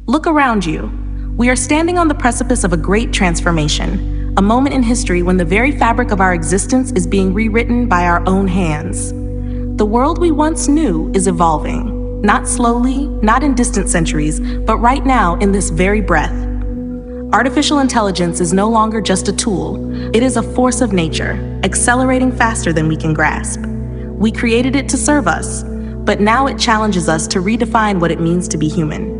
Look around you. We are standing on the precipice of a great transformation, a moment in history when the very fabric of our existence is being rewritten by our own hands. The world we once knew is evolving, not slowly, not in distant centuries, but right now in this very breath. Artificial intelligence is no longer just a tool. It is a force of nature, accelerating faster than we can grasp. We created it to serve us, but now it challenges us to redefine what it means to be human.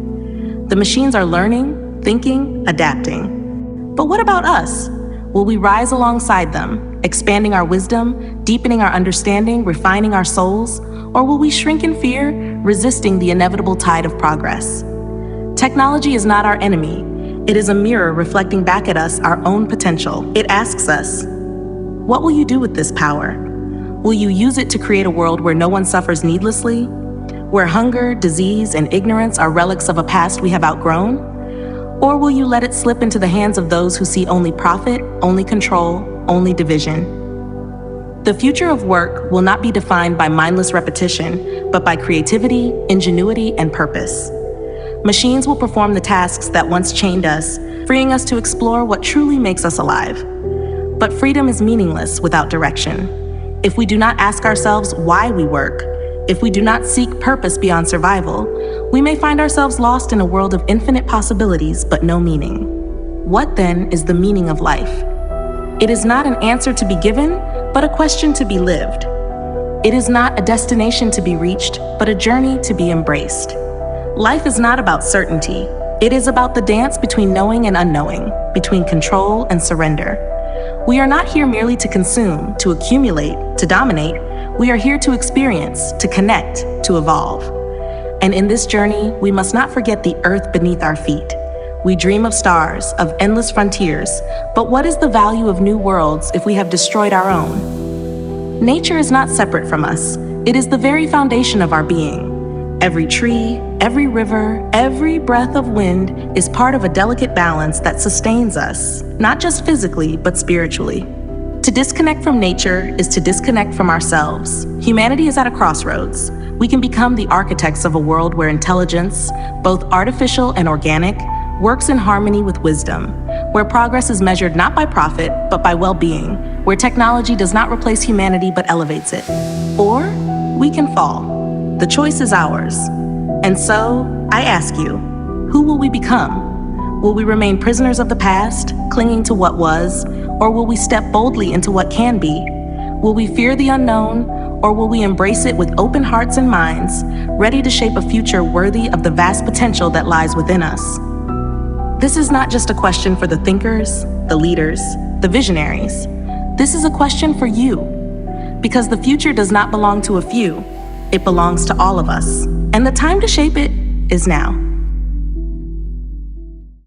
The machines are learning, thinking, adapting. But what about us? Will we rise alongside them, expanding our wisdom, deepening our understanding, refining our souls? Or will we shrink in fear, resisting the inevitable tide of progress? Technology is not our enemy. It is a mirror reflecting back at us our own potential. It asks us, what will you do with this power? Will you use it to create a world where no one suffers needlessly? Where hunger, disease, and ignorance are relics of a past we have outgrown? Or will you let it slip into the hands of those who see only profit, only control, only division? The future of work will not be defined by mindless repetition, but by creativity, ingenuity, and purpose. Machines will perform the tasks that once chained us, freeing us to explore what truly makes us alive. But freedom is meaningless without direction. If we do not ask ourselves why we work, if we do not seek purpose beyond survival, we may find ourselves lost in a world of infinite possibilities but no meaning. What then is the meaning of life? It is not an answer to be given, but a question to be lived. It is not a destination to be reached, but a journey to be embraced. Life is not about certainty. It is about the dance between knowing and unknowing, between control and surrender. We are not here merely to consume, to accumulate, to dominate. We are here to experience, to connect, to evolve. And in this journey, we must not forget the earth beneath our feet. We dream of stars, of endless frontiers, but what is the value of new worlds if we have destroyed our own? Nature is not separate from us. It is the very foundation of our being. Every tree, every river, every breath of wind is part of a delicate balance that sustains us, not just physically, but spiritually. To disconnect from nature is to disconnect from ourselves. Humanity is at a crossroads. We can become the architects of a world where intelligence, both artificial and organic, works in harmony with wisdom, where progress is measured not by profit, but by well-being, where technology does not replace humanity but elevates it. Or we can fall. The choice is ours. And so, I ask you, who will we become? Will we remain prisoners of the past, clinging to what was, or will we step boldly into what can be? Will we fear the unknown, or will we embrace it with open hearts and minds, ready to shape a future worthy of the vast potential that lies within us? This is not just a question for the thinkers, the leaders, the visionaries. This is a question for you, because the future does not belong to a few. It belongs to all of us, and the time to shape it is now.